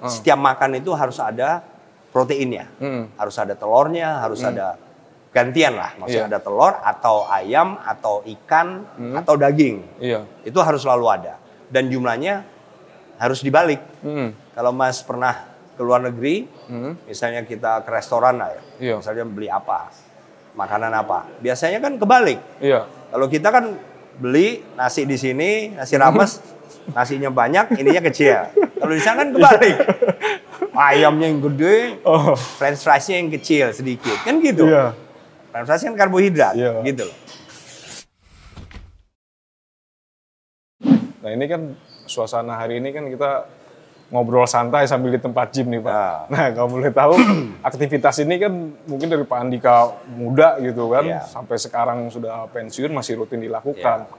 Setiap makan itu harus ada proteinnya. Harus ada telurnya, harus ada gantian lah. Maksudnya ada telur atau ayam atau ikan atau daging. Itu harus selalu ada. Dan jumlahnya harus dibalik. Kalau Mas pernah ke luar negeri, misalnya kita ke restoran lah ya, misalnya beli apa, makanan apa, biasanya kan kebalik. Kalau kita kan beli nasi di sini, nasi rames, nasinya banyak, ininya kecil. Kalau di sana kan kebalik. Ayamnya yang gede, french fries-nya yang kecil sedikit, kan gitu. French fries kan karbohidrat, gitu loh. Nah ini kan suasana hari ini kan kita ngobrol santai sambil di tempat gym nih Pak. Nah kalau boleh tahu aktivitas ini kan mungkin dari Pak Andika muda gitu kan, sampai sekarang sudah pensiun masih rutin dilakukan.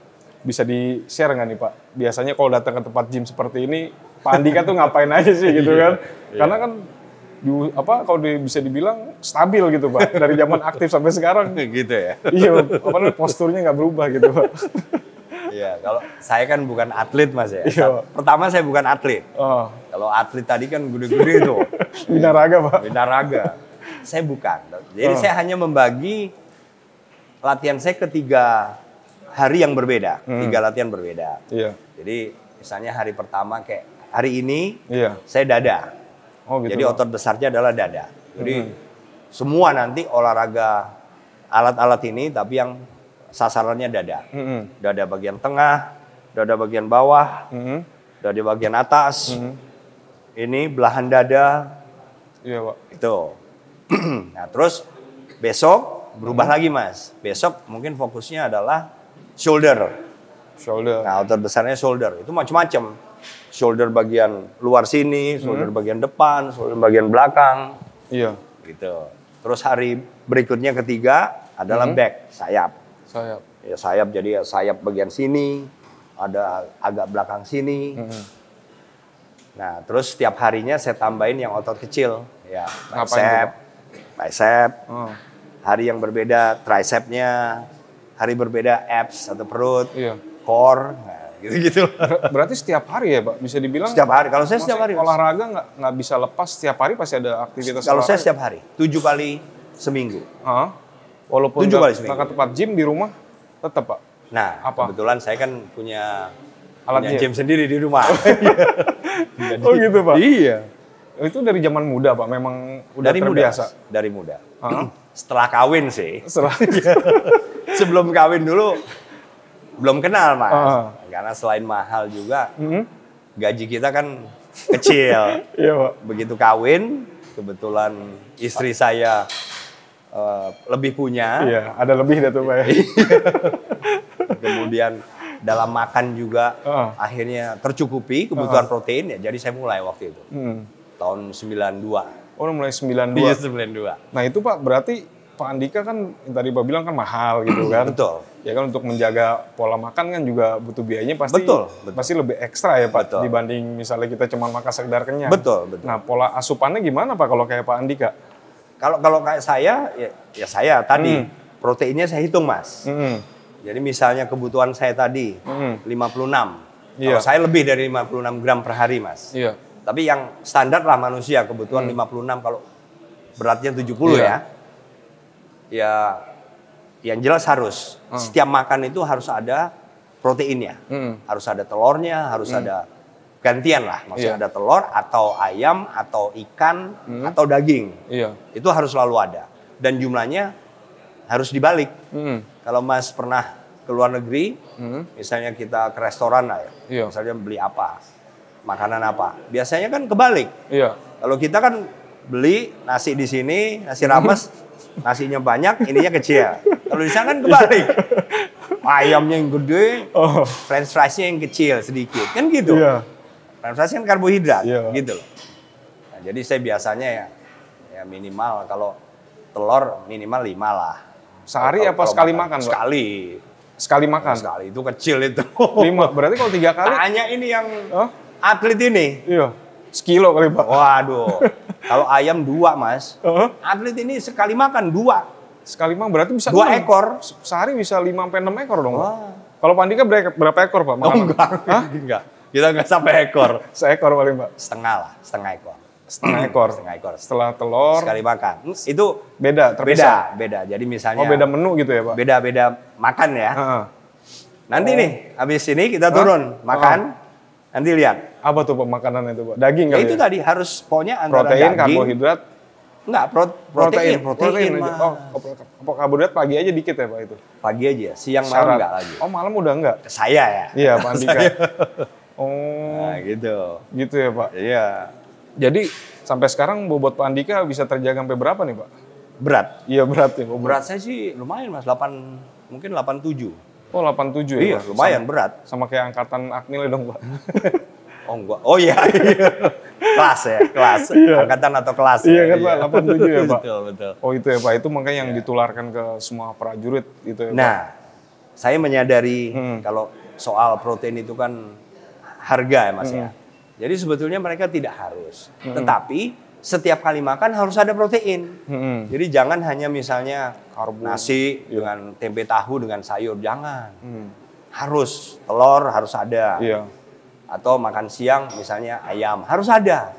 Bisa di-share nggak nih Pak? Biasanya kalau datang ke tempat gym seperti ini, Pak Andika tuh ngapain aja sih gitu kan? Karena kan kalau bisa dibilang stabil gitu Pak, dari zaman aktif sampai sekarang. Gitu ya? Iya, posturnya nggak berubah gitu Pak. Iya, kalau saya kan bukan atlet Mas ya. Pertama saya bukan atlet. Kalau atlet tadi kan gede-gede tuh. Binaraga Pak. Binaraga. Saya bukan. Jadi saya hanya membagi latihan saya ke 3 hari yang berbeda. 3 latihan berbeda. Jadi misalnya hari pertama kayak hari ini saya dada. Gitu, jadi otot besarnya adalah dada. Jadi semua nanti olahraga alat-alat ini tapi yang sasarannya dada. Dada bagian tengah, dada bagian bawah, dada bagian atas. Ini belahan dada. Pak. Itu. Nah, terus besok berubah lagi Mas. Besok mungkin fokusnya adalah shoulder. Nah, otot besarnya shoulder. Itu macam-macam. Shoulder bagian luar sini, shoulder bagian depan, shoulder bagian belakang. Gitu. Terus hari berikutnya ketiga adalah back, sayap. Ya sayap, jadi ya sayap bagian sini, ada agak belakang sini. Nah, terus setiap harinya saya tambahin yang otot kecil, ya bicep. Hari yang berbeda tricepnya, hari berbeda abs atau perut, core, nah, gitu-gitu. Berarti setiap hari ya Pak, bisa dibilang? Setiap hari. Kalau saya setiap hari. Olahraga nggak bisa lepas, setiap hari pasti ada aktivitas. Kalau saya setiap hari, 7 kali seminggu. Walaupun nggak ke tempat gym di rumah, tetap Pak? Nah, kebetulan saya kan punya alat gym sendiri di rumah. Oh gitu Pak? Iya. Itu dari zaman muda Pak, memang udah terbiasa? Dari muda. Setelah kawin sih. Setelah. Sebelum kawin dulu, belum kenal Mas. Karena selain mahal juga, gaji kita kan kecil. Pak. Begitu kawin, kebetulan istri saya lebih punya. Ada lebih dah tuh Pak ya. Kemudian dalam makan juga akhirnya tercukupi kebutuhan protein ya. Jadi saya mulai waktu itu. Tahun 92. Oh, mulai 92. Iya, 92. Nah, itu Pak berarti Pak Andika kan yang tadi Pak bilang kan mahal gitu kan. Betul. Ya kan untuk menjaga pola makan kan juga butuh biayanya pasti. Betul. Pasti lebih ekstra ya Pak dibanding misalnya kita cuma makan sekedar kenyang. Betul. Nah, pola asupannya gimana Pak kalau kayak Pak Andika? Kalau kayak saya, ya saya tadi proteinnya saya hitung Mas. Jadi misalnya kebutuhan saya tadi 56. Kalau saya lebih dari 56 gram per hari Mas. Tapi yang standar lah manusia kebutuhan 56 kalau beratnya 70 ya. Ya yang jelas harus setiap makan itu harus ada proteinnya. Harus ada telurnya, harus ada gantian lah, maksudnya ada telur atau ayam atau ikan atau daging. Itu harus selalu ada. Dan jumlahnya harus dibalik. Kalau Mas pernah ke luar negeri, misalnya kita ke restoran lah ya, misalnya beli apa, makanan apa, biasanya kan kebalik. Kalau kita kan beli nasi di sini, nasi rames, nasinya banyak, ininya kecil. Kalau di sana kan kebalik. Ayamnya yang gede, french fries-nya yang kecil sedikit, kan gitu. French fries kan karbohidrat, gitu loh. Nah, jadi saya biasanya ya minimal kalau telur minimal 5 lah. Sehari apa sekali makan, Pak? Sekali makan? Sekali, itu kecil itu. 5, berarti kalau 3 kali? Hanya ini yang atlet ini. Sekilo kali Pak. Waduh, kalau ayam 2 Mas, atlet ini sekali makan 2. Sekali makan berarti bisa 2 ekor. Sehari bisa 5-6 ekor dong Pak? Kalau Pak Andika berapa ekor Pak? Enggak. Kita nggak sampai ekor. Seekor paling Pak? Setengah lah, setengah ekor. Setengah ekor? Setengah ekor. Setelah telur? Sekali makan. Itu beda, terpisah? Beda. Jadi misalnya... Oh beda menu gitu ya Pak? Beda-beda makan ya. Nanti nih, habis ini kita turun, makan. Nanti lihat. Apa tuh Pak makanannya itu Pak? Daging kali itu tadi harus pokoknya antara protein, daging. karbohidrat? Enggak, protein. Oh, karbohidrat pagi aja dikit ya Pak itu? Pagi aja, siang malam enggak lagi. Oh malam udah enggak? Saya ya. Iya Pak Andika. Nah gitu. Gitu ya Pak? Iya. Jadi sampai sekarang bobot Pak Andika bisa terjaga sampai berapa nih Pak? Berat? Iya berat ya. Berat saya sih lumayan Mas, mungkin 87. Oh 87 ya? Iya Pak? Lumayan berat. Sama kayak angkatan Akmil dong Pak? Oh enggak, oh iya. Kelas ya, kelas. Iya. Angkatan atau kelas. Iya kan Pak, 87 ya Pak? Betul. Oh itu ya Pak, itu makanya yang ditularkan ke semua prajurit gitu ya Pak? Nah, saya menyadari kalau soal protein itu kan harga ya Mas ya. Jadi sebetulnya mereka tidak harus. Tetapi setiap kali makan harus ada protein. Jadi jangan hanya misalnya nasi dengan tempe tahu dengan sayur, jangan. Harus telur harus ada. Iya. Atau makan siang misalnya ayam harus ada.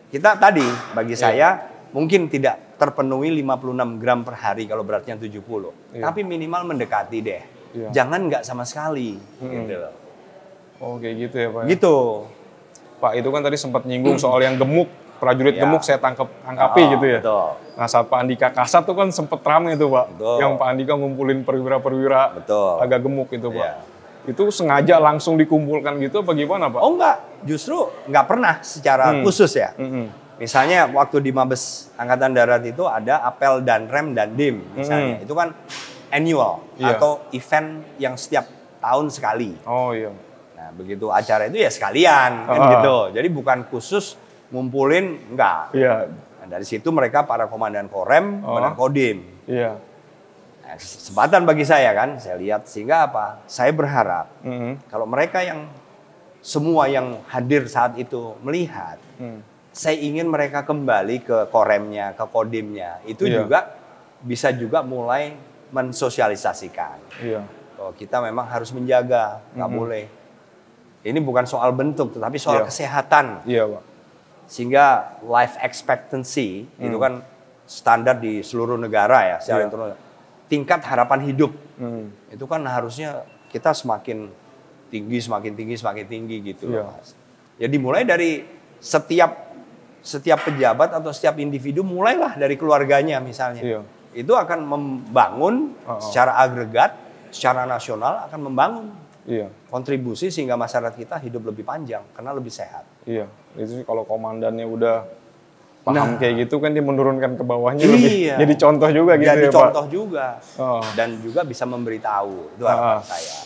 Kita tadi bagi saya mungkin tidak terpenuhi 56 gram per hari kalau beratnya 70. Tapi minimal mendekati deh. Jangan nggak sama sekali. Gitu loh. Oh kayak gitu ya Pak? Gitu. Pak itu kan tadi sempat nyinggung soal yang gemuk. Prajurit gemuk saya tangkapi gitu ya. Betul. Nah saat Pak Andika kasat tuh kan sempet rame itu Pak. Betul. Yang Pak Andika ngumpulin perwira-perwira agak gemuk itu Pak. Ya. Itu sengaja langsung dikumpulkan gitu apa gimana Pak? Oh enggak, justru nggak pernah secara khusus ya. Misalnya waktu di Mabes Angkatan Darat itu ada apel dan rem dan dim misalnya. Itu kan annual atau event yang setiap tahun sekali. Oh iya. Nah begitu acara itu ya sekalian kan gitu. Jadi bukan khusus ngumpulin, enggak. Iya. Nah, dari situ mereka para komandan Korem, komandan Kodim. Iya. Nah, kesempatan bagi saya kan, saya lihat sehingga apa? Saya berharap kalau mereka yang semua yang hadir saat itu melihat, saya ingin mereka kembali ke Koremnya, ke Kodimnya. Itu juga bisa juga mulai mensosialisasikan. Iya. Oh, kita memang harus menjaga, nggak boleh. Ini bukan soal bentuk, tetapi soal kesehatan. Iya, Pak. Sehingga life expectancy itu kan standar di seluruh negara ya, secara internasional. Tingkat harapan hidup itu kan harusnya kita semakin tinggi gitu loh, Mas. Ya dimulai dari setiap pejabat atau setiap individu, mulailah dari keluarganya misalnya. Itu akan membangun secara agregat, secara nasional akan membangun kontribusi sehingga masyarakat kita hidup lebih panjang karena lebih sehat. Iya, itu sih kalau komandannya udah paham kayak gitu kan dia menurunkan ke bawahnya lebih jadi contoh juga gitu ya Pak. Jadi contoh juga dan juga bisa memberitahu, itu harapan saya.